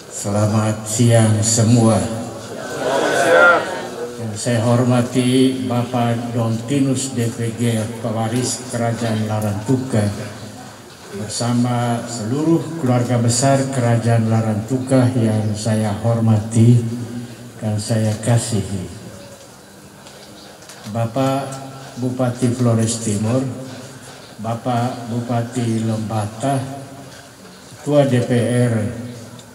Selamat siang semua. Yang saya hormati Bapak Dontinus DPG Pewaris Kerajaan Larantuka bersama seluruh keluarga besar Kerajaan Larantuka yang saya hormati dan saya kasihi. Bapak Bupati Flores Timur, Bapak Bupati Lembata, Ketua DPR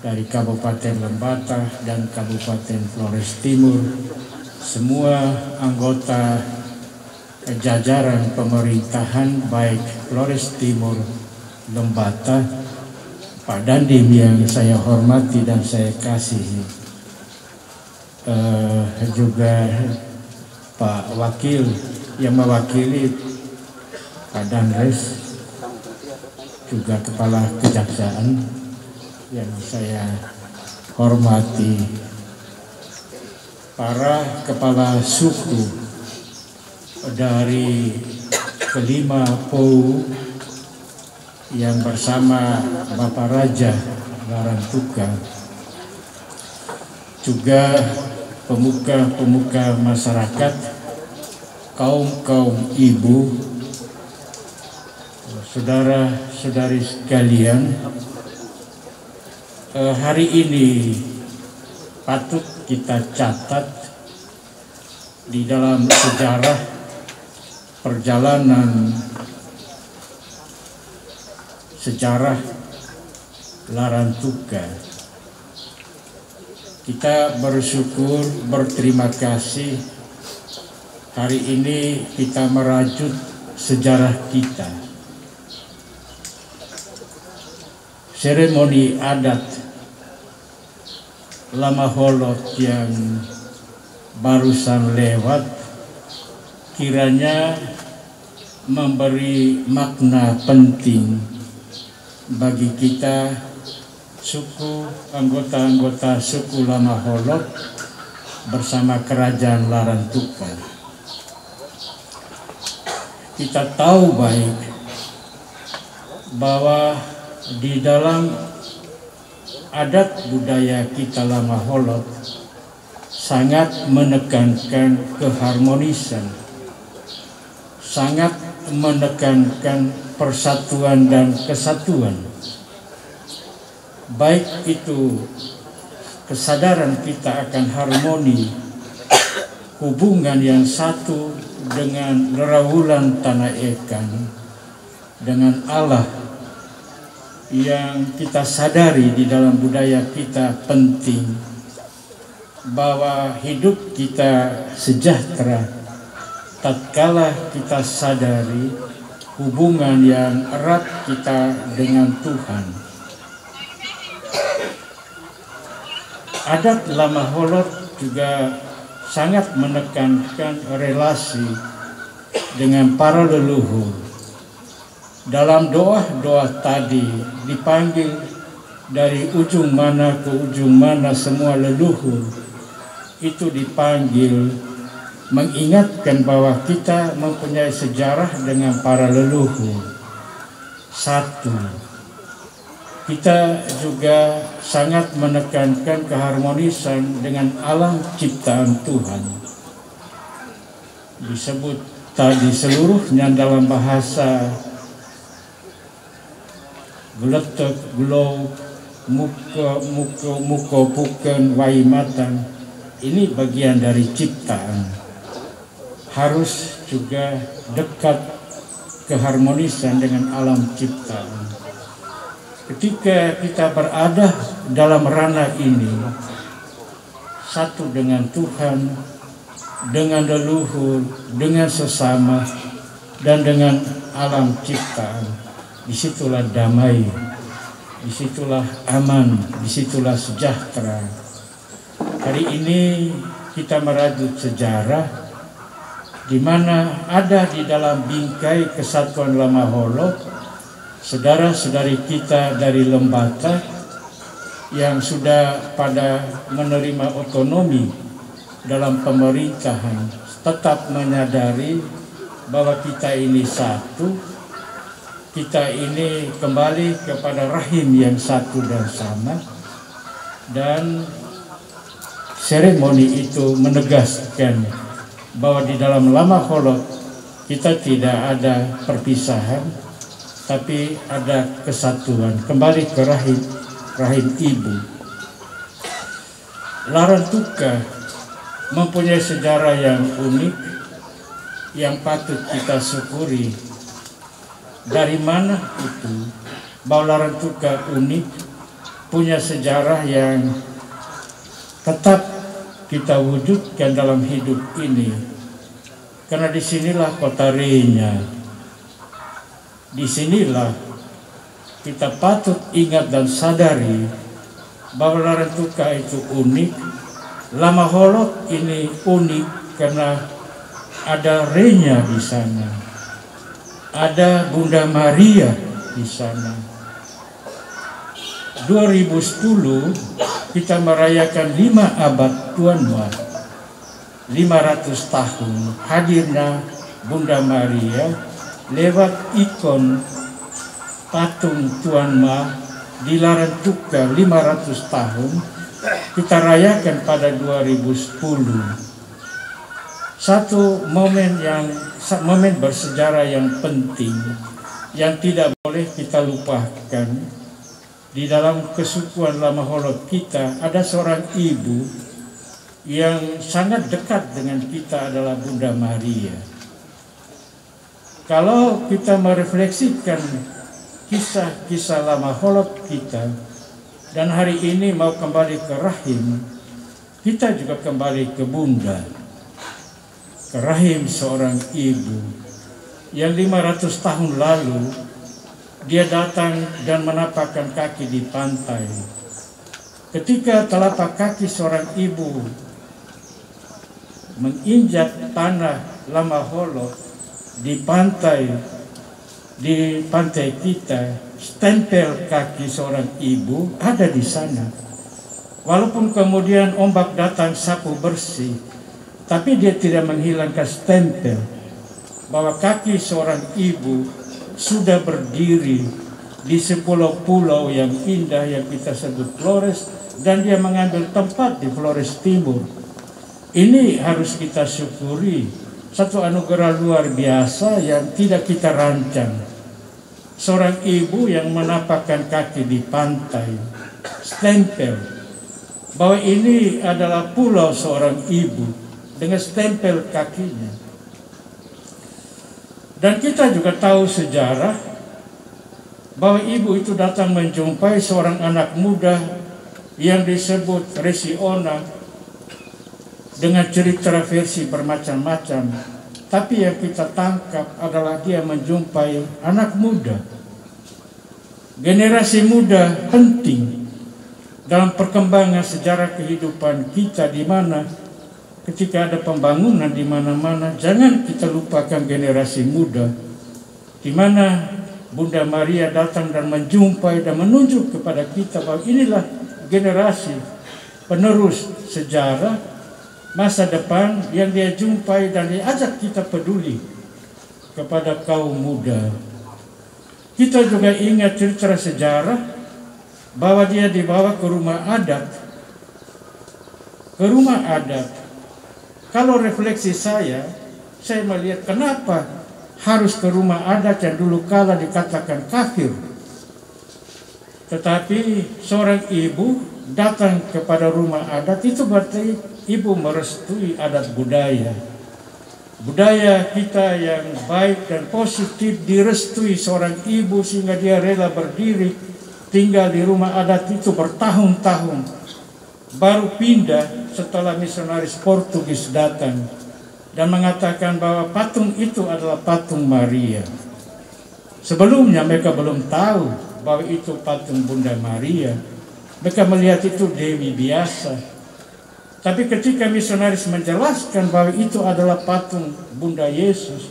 dari Kabupaten Lembata dan Kabupaten Flores Timur, semua anggota jajaran pemerintahan baik Flores Timur, Lembata, Pak Dandim yang saya hormati dan saya kasihi, juga Pak Wakil yang mewakili Pak Danres, juga Kepala Kejaksaan yang saya hormati, para kepala suku dari kelima POU yang bersama Bapak Raja Larantuka, juga pemuka-pemuka masyarakat, kaum ibu, saudara-saudari sekalian. Hari ini patut kita catat di dalam sejarah perjalanan sejarah Larantuka. Kita bersyukur, berterima kasih hari ini kita merajut sejarah kita. Seremoni adat Lama Holot yang barusan lewat kiranya memberi makna penting bagi kita suku, anggota-anggota suku Lama Holot bersama Kerajaan Larantuka. Kita tahu baik bahwa di dalam adat budaya kita Lama Holot sangat menekankan keharmonisan, sangat menekankan persatuan dan kesatuan. Baik itu kesadaran kita akan harmoni, hubungan yang satu dengan Nerawulan Tanah Ekan, dengan Allah, yang kita sadari di dalam budaya kita penting bahwa hidup kita sejahtera tatkala kita sadari hubungan yang erat kita dengan Tuhan. Adat Lama Holot juga sangat menekankan relasi dengan para leluhur. Dalam doa-doa tadi dipanggil dari ujung mana ke ujung mana semua leluhur itu dipanggil mengingatkan bahwa kita mempunyai sejarah dengan para leluhur. Satu, kita juga sangat menekankan keharmonisan dengan alam ciptaan Tuhan. Disebut tadi seluruhnya dalam bahasa geletek, glow, muka, puken, waimatan. Ini bagian dari ciptaan. Harus juga dekat keharmonisan dengan alam ciptaan. Ketika kita berada dalam ranah ini, satu dengan Tuhan, dengan leluhur, dengan sesama, dan dengan alam ciptaan, disitulah damai, disitulah aman, disitulah sejahtera. Hari ini kita merajut sejarah di mana ada di dalam bingkai kesatuan Lama Holot saudara-saudari kita dari Lembata yang sudah pada menerima otonomi dalam pemerintahan, tetap menyadari bahwa kita ini satu, kita ini kembali kepada rahim yang satu dan sama, dan seremoni itu menegaskan bahwa di dalam lama holok kita tidak ada perpisahan, tapi ada kesatuan, kembali ke rahim ibu. Larantuka mempunyai sejarah yang unik yang patut kita syukuri. Dari mana itu? Bahwa Larantuka unik, punya sejarah yang tetap kita wujudkan dalam hidup ini. Karena disinilah kota Renya. Disinilah kita patut ingat dan sadari bahwa Larantuka itu unik. Lama Holok ini unik karena ada Renya di sana, ada Bunda Maria di sana. 2010 kita merayakan 5 abad Tuan Ma, 500 tahun hadirnya Bunda Maria lewat ikon patung Tuan Ma di Larantuka 500 tahun kita rayakan pada 2010. Satu momen bersejarah yang penting yang tidak boleh kita lupakan. Di dalam kesukuan Lama Holok kita ada seorang ibu yang sangat dekat dengan kita, adalah Bunda Maria. Kalau kita merefleksikan kisah-kisah Lama Holok kita dan hari ini mau kembali ke rahim, kita juga kembali ke Bunda, ke rahim seorang ibu yang 500 tahun lalu dia datang dan menapakkan kaki di pantai. Ketika telapak kaki seorang ibu menginjak tanah Lama Holok di pantai kita, stempel kaki seorang ibu ada di sana. Walaupun kemudian ombak datang sapu bersih, tapi dia tidak menghilangkan stempel bahwa kaki seorang ibu sudah berdiri di sepulau-pulau yang indah yang kita sebut Flores, dan dia mengambil tempat di Flores Timur. Ini harus kita syukuri, satu anugerah luar biasa yang tidak kita rancang. Seorang ibu yang menapakkan kaki di pantai, stempel bahwa ini adalah pulau seorang ibu dengan stempel kakinya. Dan kita juga tahu sejarah bahwa ibu itu datang menjumpai seorang anak muda yang disebut Resi Ona dengan cerita versi bermacam-macam. Tapi yang kita tangkap adalah dia menjumpai anak muda. Generasi muda penting dalam perkembangan sejarah kehidupan kita, di mana ketika ada pembangunan di mana-mana, jangan kita lupakan generasi muda, di mana Bunda Maria datang dan menjumpai dan menunjuk kepada kita bahwa inilah generasi penerus sejarah masa depan yang dia jumpai, dan diajak kita peduli kepada kaum muda. Kita juga ingat cerita sejarah bahwa dia dibawa ke rumah adat. Ke rumah adat. Kalau refleksi saya melihat kenapa harus ke rumah adat yang dulu kala dikatakan kafir. Tetapi seorang ibu datang kepada rumah adat, itu berarti ibu merestui adat budaya. Budaya kita yang baik dan positif direstui seorang ibu sehingga dia rela berdiri tinggal di rumah adat itu bertahun-tahun. Baru pindah setelah misionaris Portugis datang dan mengatakan bahwa patung itu adalah patung Maria. Sebelumnya mereka belum tahu bahwa itu patung Bunda Maria. Mereka melihat itu dewi biasa. Tapi ketika misionaris menjelaskan bahwa itu adalah patung Bunda Yesus,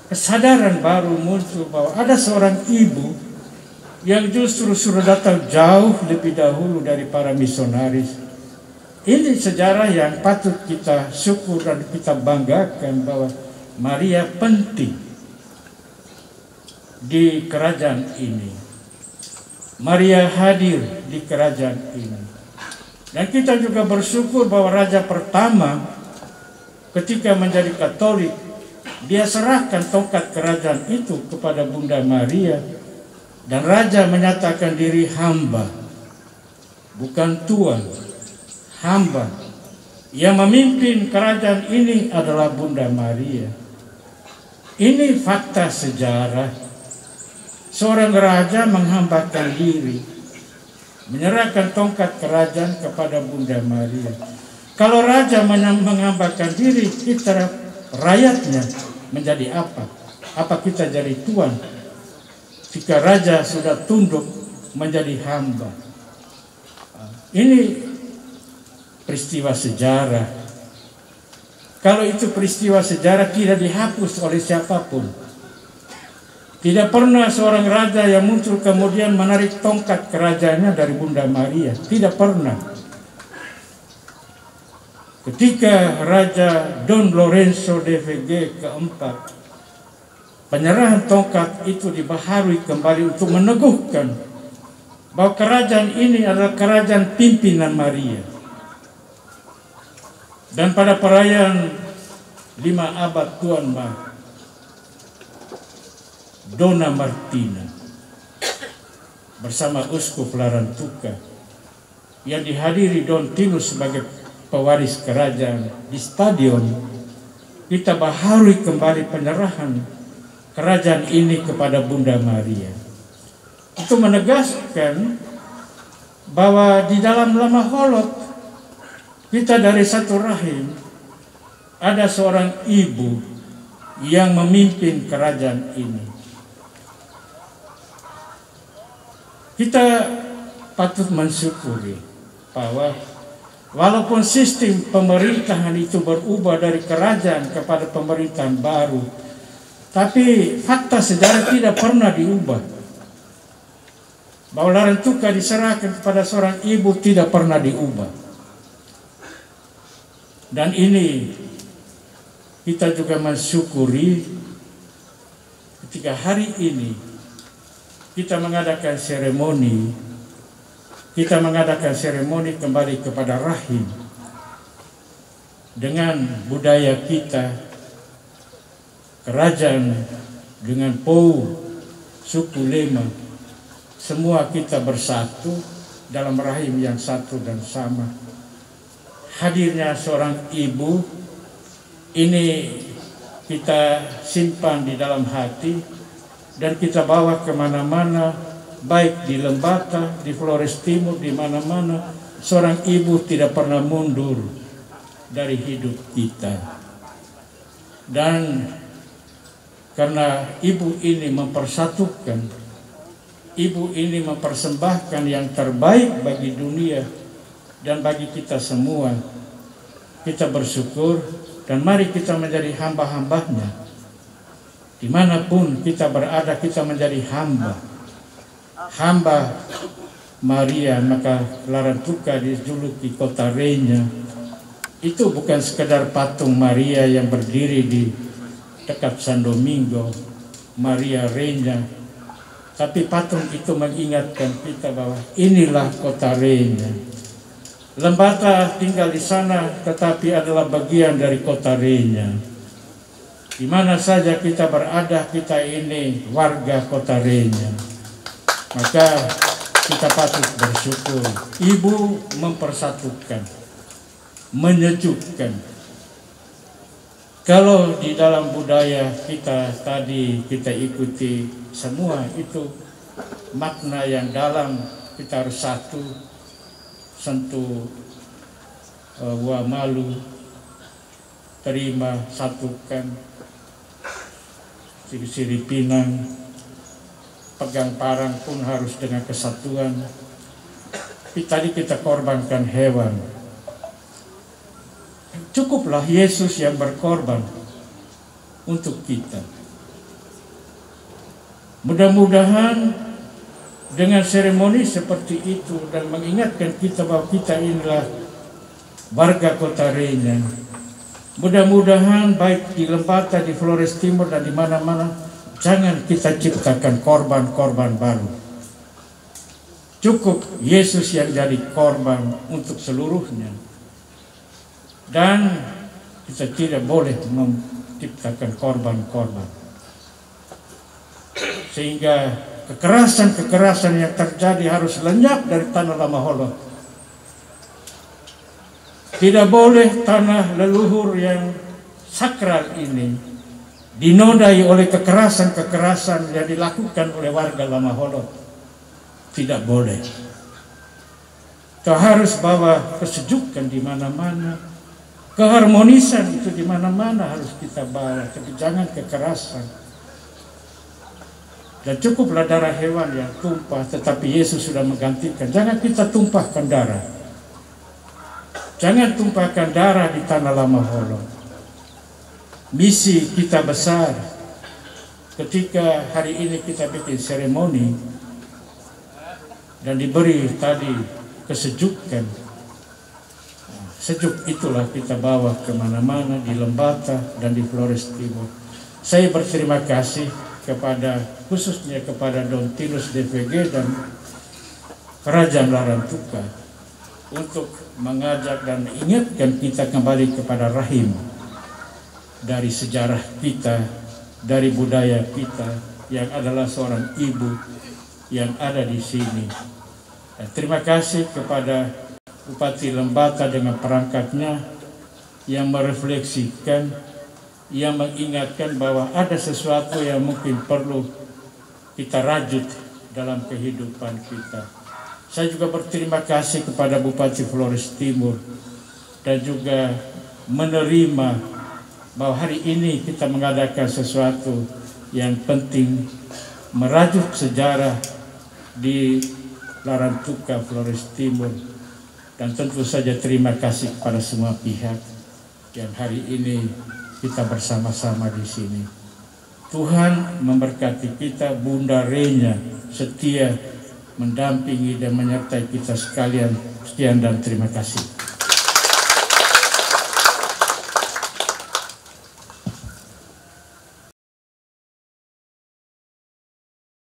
kesadaran baru muncul bahwa ada seorang ibu yang justru sudah datang jauh lebih dahulu dari para misionaris. Ini sejarah yang patut kita syukur dan kita banggakan bahwa Maria penting. di kerajaan ini. Maria hadir di kerajaan ini. Dan kita juga bersyukur bahwa raja pertama ketika menjadi Katolik, dia serahkan tongkat kerajaan itu kepada Bunda Maria. Dan raja menyatakan diri hamba, bukan tuan, hamba. Yang memimpin kerajaan ini adalah Bunda Maria. Ini fakta sejarah. Seorang raja menghambakan diri, menyerahkan tongkat kerajaan kepada Bunda Maria. Kalau raja menghambakan diri, kita rakyatnya menjadi apa? Apa kita jadi tuan? Jika raja sudah tunduk menjadi hamba. Ini peristiwa sejarah. Kalau itu peristiwa sejarah tidak dihapus oleh siapapun. Tidak pernah seorang raja yang muncul kemudian menarik tongkat kerajaannya dari Bunda Maria. Tidak pernah. Ketika Raja Don Lorenzo de Vega keempat, penyerahan tongkat itu dibaharui kembali untuk meneguhkan bahwa kerajaan ini adalah kerajaan pimpinan Maria. Dan pada perayaan 5 abad Tuan Ma, Dona Martina bersama Uskup Larantuka yang dihadiri Don Tinus sebagai pewaris kerajaan di stadion, kita baharui kembali penyerahan kerajaan ini kepada Bunda Maria. Itu menegaskan bahwa di dalam lama holot kita dari satu rahim ada seorang ibu yang memimpin kerajaan ini. Kita patut mensyukuri bahwa walaupun sistem pemerintahan itu berubah dari kerajaan kepada pemerintahan baru, tapi fakta sejarah tidak pernah diubah. Bahwa Larantuka diserahkan kepada seorang ibu tidak pernah diubah. Dan ini kita juga mensyukuri ketika hari ini kita mengadakan seremoni kembali kepada rahim dengan budaya kita, kerajaan dengan Pou, suku Lema, semua kita bersatu dalam rahim yang satu dan sama. Hadirnya seorang ibu ini kita simpan di dalam hati dan kita bawa kemana-mana, baik di Lembata, di Flores Timur, di mana-mana. Seorang ibu tidak pernah mundur dari hidup kita. Dan karena ibu ini mempersatukan, ibu ini mempersembahkan yang terbaik bagi dunia dan bagi kita semua, kita bersyukur dan mari kita menjadi hamba-hambanya. Dimanapun kita berada, kita menjadi hamba Maria. Maka Larantuka dijuluki kota Renya. Itu bukan sekedar patung Maria yang berdiri di dekat San Domingo, Maria Renya, tapi patung itu mengingatkan kita bahwa inilah kota Renya. Lembata tinggal di sana, tetapi adalah bagian dari kota Renya. Di mana saja kita berada, kita ini warga kota Renya. Maka kita patut bersyukur. Ibu mempersatukan, menyejukkan. Kalau di dalam budaya kita tadi kita ikuti semua itu makna yang dalam, kita harus satu, sentuh wa malu, terima, satukan. Siri pinang, pegang parang pun harus dengan kesatuan. Tapi tadi kita korbankan hewan. Cukuplah Yesus yang berkorban untuk kita. Mudah-mudahan dengan seremoni seperti itu dan mengingatkan kita bahwa kita inilah warga kota Renya. Mudah-mudahan baik di Lembata, di Flores Timur dan di mana-mana jangan kita ciptakan korban-korban baru. Cukup Yesus yang jadi korban untuk seluruhnya. Dan kita tidak boleh menciptakan korban-korban. Sehingga kekerasan-kekerasan yang terjadi harus lenyap dari tanah Lamaholot. Tidak boleh tanah leluhur yang sakral ini dinodai oleh kekerasan-kekerasan yang dilakukan oleh warga Lamaholot. Tidak boleh. Kita harus bawa kesejukan di mana-mana, keharmonisan itu di mana-mana harus kita bawa, tapi jangan kekerasan. Dan cukuplah darah hewan yang tumpah, tetapi Yesus sudah menggantikan. Jangan kita tumpahkan darah. Jangan tumpahkan darah di tanah Lamaholot. Misi kita besar. Ketika hari ini kita bikin seremoni dan diberi tadi kesejukan, sejuk itulah kita bawa kemana-mana di Lembata dan di Flores Timur. Saya berterima kasih khususnya kepada Don Tinus DPG dan Kerajaan Larantuka untuk mengajak dan mengingatkan kita kembali kepada rahim dari sejarah kita, dari budaya kita yang adalah seorang ibu yang ada di sini. Dan terima kasih kepada Bupati Lembata dengan perangkatnya yang merefleksikan, yang mengingatkan bahwa ada sesuatu yang mungkin perlu kita rajut dalam kehidupan kita. Saya juga berterima kasih kepada Bupati Flores Timur dan juga menerima bahwa hari ini kita mengadakan sesuatu yang penting, merajut sejarah di Larantuka, Flores Timur. Dan tentu saja terima kasih kepada semua pihak yang hari ini kita bersama-sama di sini. Tuhan memberkati kita, Bunda Renya setia mendampingi dan menyertai kita sekalian. Sekian dan terima kasih.